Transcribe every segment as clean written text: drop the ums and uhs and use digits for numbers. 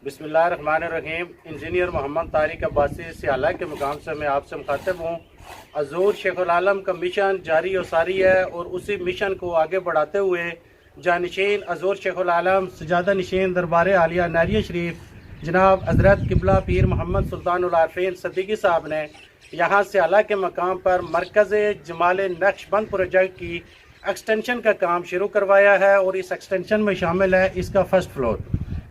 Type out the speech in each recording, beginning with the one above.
बिस्मिल्लाहिर्रहमानिर्रहीम। इंजीनियर मोहम्मद तारिक अब्बासी सियाला के मुकाम से मैं आपसे मुखातिब हूँ। हज़ूर शेखुल आलम का मिशन जारी और सारी है और उसी मिशन को आगे बढ़ाते हुए जानशीन हज़ूर शेखुल आलम सजादा नशीन दरबार आलिया नारिया शरीफ जनाब हज़रत किबला पीर मोहम्मद सुल्तानुल आरफीन सिद्दीकी साहब ने यहाँ सियाला के मकाम पर मरकज़ जमाल नक्शबंद प्रोजेक्ट की एक्सटेंशन का काम शुरू करवाया है और इस एक्सटेंशन में शामिल है इसका फर्स्ट फ्लोर।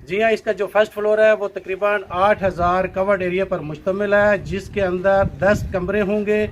जी हाँ, इसका जो फर्स्ट फ्लोर है वो तकरीबन 8000 कवर्ड एरिया पर मुश्तमिल है, जिसके अंदर 10 कमरे होंगे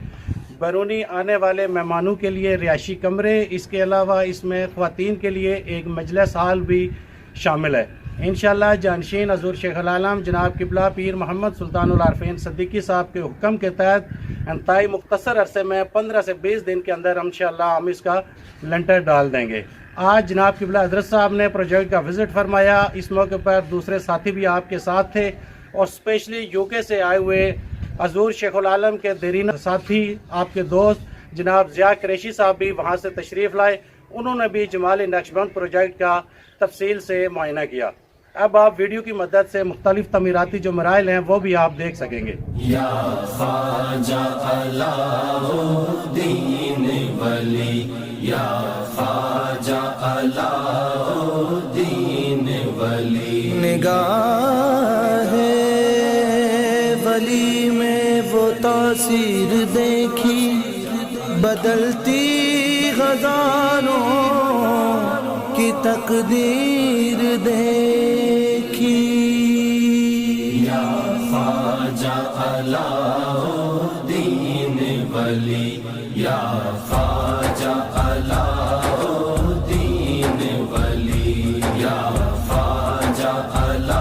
बैरूनी आने वाले मेहमानों के लिए रिहायशी कमरे। इसके अलावा इसमें ख़वातीन के लिए एक मजलिस हाल भी शामिल है। इंशाअल्लाह जानशीन हज़ूर शेखुल आलम जनाब किबला पीर मोहम्मद सुल्तानुल आरफीन सिद्दीकी साहब के हुक्म के तहत इंतहाई मुख्तसर अरसे में 15 से 20 दिन के अंदर इंशाअल्लाह हम इसका लेंटर डाल देंगे। आज जनाब किबला हज़रत साहब ने प्रोजेक्ट का विज़िट फरमाया। इस मौके पर दूसरे साथी भी आपके साथ थे और स्पेशली यूके से आए हुए हज़ूर शेखुल आलम के देरीना साथी आपके दोस्त जनाब ज़िया कुरैशी साहब भी वहाँ से तशरीफ़ लाए। उन्होंने भी जमाल नक्शबंद प्रोजेक्ट का तफसील से मुआयना किया। अब आप वीडियो की मदद से मुख्तलिफ तमीराती जो मराइल हैं वो भी आप देख सकेंगे। या ख्वाजा अलाउद्दीन वली, या ख्वाजा अलाउद्दीन वली, निगाहे वली में वो तासीर देखी, बदलती हजारों की तकदीर देखी। या ख्वाजा अलाउद्दीन वली, या ख्वाजा अलाउद्दीन वली, या ख्वाजा अलाउद्दीन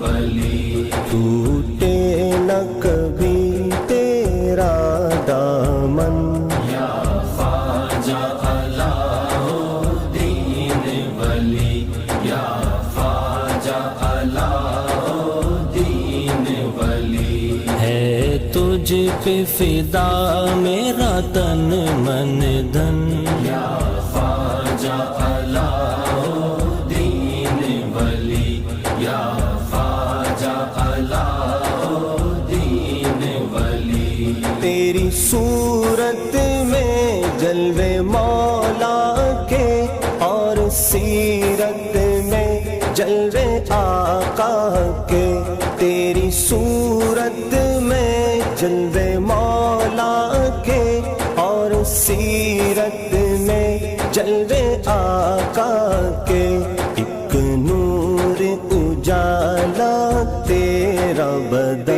वली। टूटे न कभी तेरा दामन, या ख्वाजा अलाउद्दीन वली, या ख्वाजा अलाउद्दीन वली। है तुझ पे फिदा मेरा तन मन धन, या ख्वाजा अलाउद्दीन वली, या ख्वाजा अलाउद्दीन वली। तेरी सूरत में जलवे मौला के और सीरत में जलवे आका के। तेरी सूरत में जलवे मौला के और सीरत में जलवे आका के। एक नूर उजाला तेरा बदन,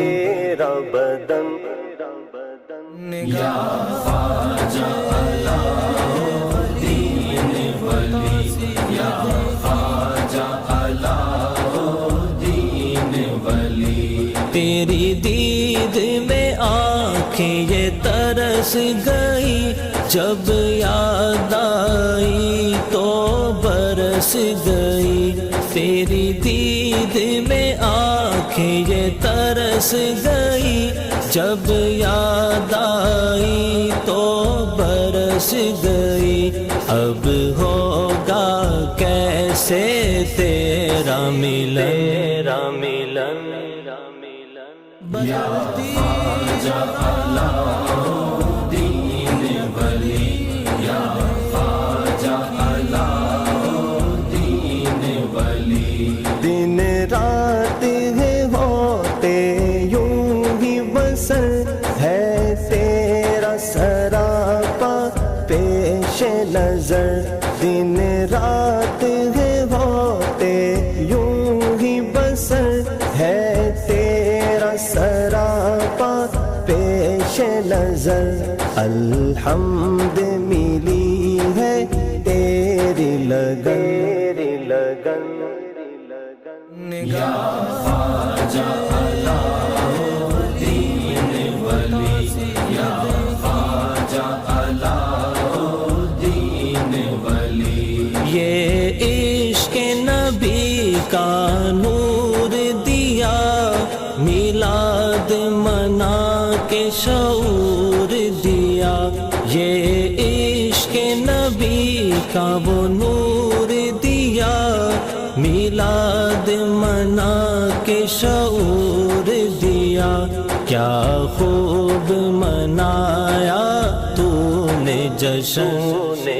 या ख्वाजा अलाउद्दीन वली, या ख्वाजा अलाउद्दीन वली। तेरी दीद में आँखें ये तरस गई, जब याद आई तो बरस गई। तेरी दीद में आँखें ये तरस गई, जब याद आई तो बरस गई। अब होगा कैसे तेरा मिलन, या ख्वाजा अलाउद्दीन वली, या ख्वाजा अलाउद्दीन वली। दिन रात है होते यूं ही बसर है तेरा सरापा पेश नजर। दिन रात है होते यूं ही बसर है तेरा सरापा पेश नजर। अल्हम्द मिली है तेरी लगन, या ख्वाजा अलाउद्दीन वली, या ख्वाजा अलाउद्दीन वली। ये इश्क नबी का नूर दिया, मिलाद मना के शऊर दिया। ये इश्क नबी का वो नूर दिया, میلاد منا کے شعور دیا، کیا خوب منایا تو نے جشن